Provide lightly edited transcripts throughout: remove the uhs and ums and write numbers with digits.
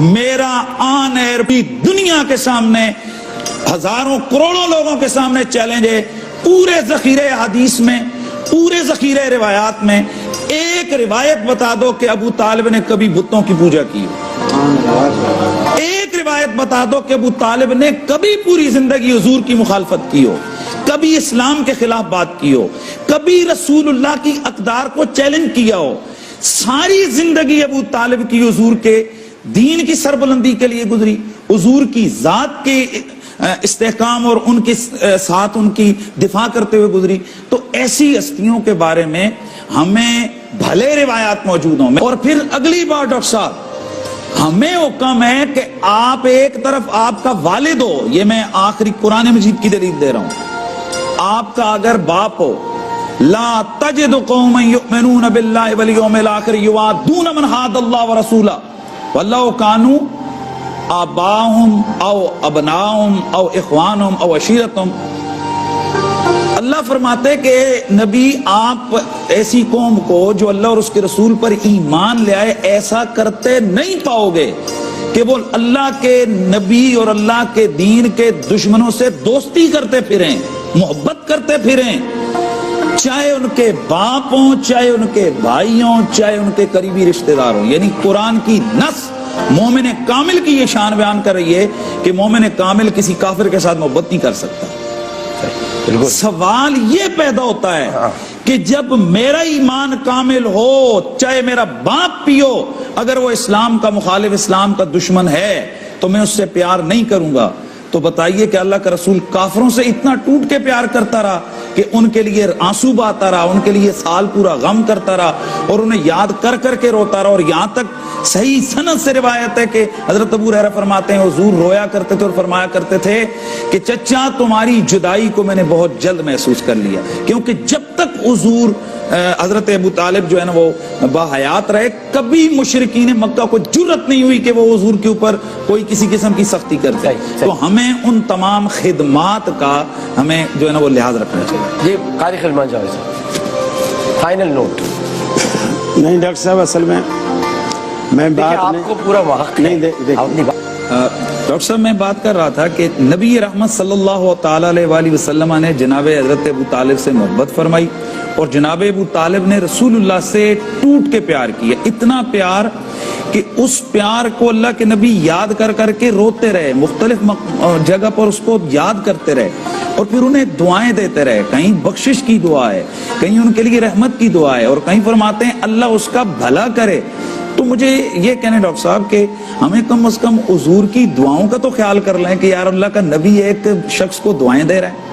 میرا آن ایئر بھی دنیا کے سامنے ہزاروں کروڑوں لوگوں کے سامنے چیلنج ہے، پورے ذخیرے حدیث میں، پورے ذخیرے روایات میں ایک روایت بتا دو کہ ابو طالب نے کبھی بتوں کی پوجا کی ہو، ایک روایت بتا دو کہ ابو طالب نے کبھی پوری زندگی حضور کی مخالفت کی ہو، کبھی اسلام کے خلاف بات کی ہو، کبھی رسول اللہ کی اقدار کو چیلنج کیا ہو۔ ساری زندگی ابو طالب کی حضور کے دین کی سربلندی کے لیے گزری، حضور کی ذات کے استحکام اور ان کے ساتھ ان کی دفاع کرتے ہوئے گزری۔ تو ایسی ہستیوں کے بارے میں ہمیں بھلے روایات موجود ہوں۔ اور پھر اگلی بار ڈاکٹر صاحب ہمیں حکم ہے کہ آپ ایک طرف آپ کا والد ہو، یہ میں آخری قرآن مجید کی دلیل دے رہا ہوں، آپ کا اگر باپ ہو، لا تجد قوما یؤمنون باللہ والیوم الآخر یوادون من حاد اللہ ورسولہ واللہ کانوا آباہم او ابناہم او اخوانہم او عشیرتہم۔ اللہ فرماتے کہ نبی آپ ایسی قوم کو جو اللہ اور اس کے رسول پر ایمان لے آئے ایسا کرتے نہیں پاؤ گے کہ وہ اللہ کے نبی اور اللہ کے دین کے دشمنوں سے دوستی کرتے پھریں، محبت کرتے پھریں، چاہے ان کے باپ ہوں، چاہے ان کے بھائی ہوں، چاہے ان کے قریبی رشتہ دار ہوں۔ یعنی قرآن کی نص مومن کامل کی یہ شان بیان کر رہی ہے کہ مومن کامل کسی کافر کے ساتھ محبت نہیں کر سکتا۔ سوال یہ پیدا ہوتا ہے کہ جب میرا ایمان کامل ہو، چاہے میرا باپ بھی ہو، اگر وہ اسلام کا مخالف، اسلام کا دشمن ہے تو میں اس سے پیار نہیں کروں گا۔ تو بتائیے کہ اللہ کا رسول کافروں سے اتنا ٹوٹ کے پیار کرتا رہا کہ ان کے لیے آنسو بہاتا رہا، ان کے لیے سال پورا غم کرتا رہا اور انہیں یاد کر کر کے روتا رہا۔ اور یہاں تک صحیح سند سے روایت ہے کہ حضرت ابو ہریرہ فرماتے ہیں حضور رویا کرتے تھے اور فرمایا کرتے تھے کہ چچا تمہاری جدائی کو میں نے بہت جلد محسوس کر لیا، کیونکہ جب تک حضور حضرت ابو طالب جو ہے نا وہ باحیات رہے، کبھی مشرکین مکہ کو جرأت نہیں ہوئی کہ وہ حضور کے اوپر کوئی کسی قسم کی سختی کرتے۔ تو ہمیں ان تمام خدمات کا ہمیں جو ہے نا وہ لحاظ رکھنا چاہیے۔ جی قاری خلمان جاوید صاحب فائنل نوٹ۔ نہیں ڈاکٹر صاحب اصل میں بات آپ کو پورا وقت نہیں ڈاکٹر صاحب میں بات کر رہا تھا کہ نبی رحمت صلی اللہ تعالی علیہ وآلہ وسلم نے جناب حضرت ابو طالب سے محبت فرمائی اور جناب ابو طالب نے رسول اللہ سے ٹوٹ کے پیار کیا، اتنا پیار کہ اس پیار کو اللہ کے نبی یاد کر کر کے روتے رہے، مختلف جگہ پر اس کو یاد کرتے رہے اور پھر انہیں دعائیں دیتے رہے، کہیں بخشش کی دعا ہے، کہیں ان کے لیے رحمت کی دعا ہے اور کہیں فرماتے ہیں اللہ اس کا بھلا کرے۔ تو مجھے یہ کہنے ڈاکٹر صاحب کہ ہمیں کم از کم حضور کی دعاؤں کا تو خیال کر لیں کہ یار اللہ کا نبی ایک شخص کو دعائیں دے رہا ہے۔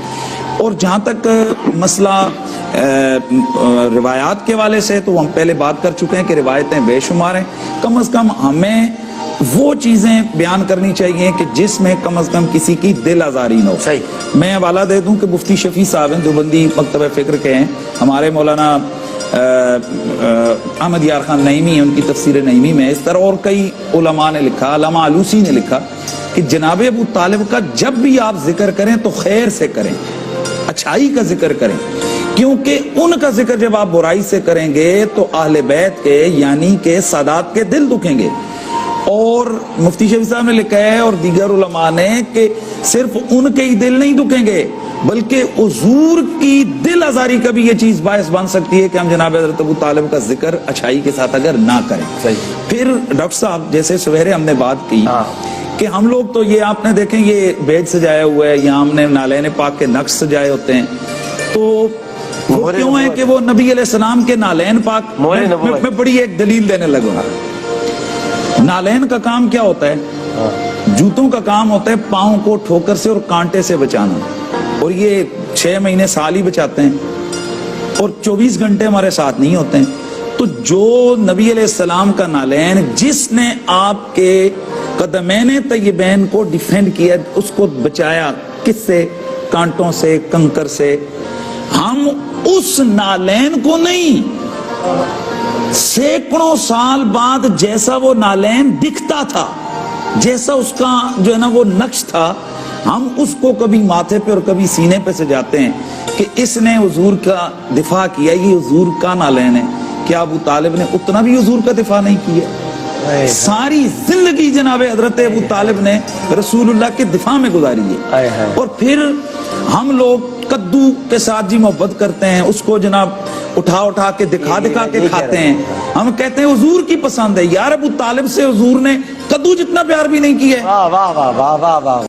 اور جہاں تک مسئلہ روایات کے والے سے تو ہم پہلے بات کر چکے ہیں کہ روایتیں بے شمار ہیں، کم از کم ہمیں وہ چیزیں بیان کرنی چاہیے کہ جس میں کم از کم کسی کی دل آزاری نہ ہو۔ میں حوالہ دے دوں کہ مفتی شفیع صاحب ہیں، دیوبندی مکتبہ فکر کے ہیں، ہمارے مولانا احمد یار خان نعیمی ان کی تفسیر نعیمی میں اس طرح اور کئی علماء نے لکھا، علامہ علوسی نے لکھا کہ جناب ابو طالب کا جب بھی آپ ذکر کریں تو خیر سے کریں، اچھائی کا ذکر کریں، کیونکہ ان کا ذکر جب آپ برائی سے کریں گے تو اہل بیت کے یعنی کہ سادات کے دل دکھیں گے۔ اور مفتی شفیع صاحب نے لکھا ہے اور دیگر علماء نے کہ صرف ان کے ہی دل نہیں دکھیں گے بلکہ حضور کی دل آزاری کا بھی یہ چیز باعث بن سکتی ہے کہ ہم جناب حضرت ابو طالب کا ذکر اچھائی کے ساتھ اگر نہ کریں۔ پھر ڈاکٹر صاحب جیسے سویرے ہم نے بات کی کہ ہم لوگ تو یہ آپ نے دیکھیں یہ بیج سجایا ہوا ہے، یہاں ہم نے نالین پاک کے نقش سجائے ہوتے ہیں، تو وہ کیوں ہے کہ وہ نبی علیہ السلام کے نالین پاک میں بڑی ایک دلیل دینے لگا۔ نالین کا کام کیا ہوتا ہے؟ جوتوں کا کام ہوتا ہے پاؤں کو ٹھوکر سے اور کانٹے سے بچانا، اور یہ 6 مہینے سال ہی بچاتے ہیں اور 24 گھنٹے ہمارے ساتھ نہیں ہوتے ہیں۔ تو جو نبی علیہ السلام کا نالین جس نے آپ کے قدمین طیبین کو ڈیفینڈ کیا، اس کو بچایا، کس سے؟ کانٹوں سے، کنکر سے۔ ہم اس نالین کو نہیں، سینکڑوں سال بعد جیسا وہ نالین دکھتا تھا، جیسا اس کا جو ہے نا وہ نقش تھا، ہم اس کو کبھی ماتھے پہ اور کبھی سینے پہ سجاتے ہیں کہ اس نے حضور کا دفاع کیا، یہ حضور کا نالین ہے۔ کیا ابو طالب نے اتنا بھی حضور کا دفاع نہیں کیا؟ ساری زندگی جناب حضرت ابو طالب نے رسول اللہ کے دفاع میں گزاری ہے. اور پھر ہم لوگ کدو کے ساتھ جی محبت کرتے ہیں, اس کو جناب اٹھا کے دکھا کے کھاتے ہیں. ہم کہتے ہیں حضور کی پسند ہے. یار ابو طالب سے حضور نے کدو جتنا پیار بھی نہیں کیا ہے. واہ واہ واہ واہ واہ واہ.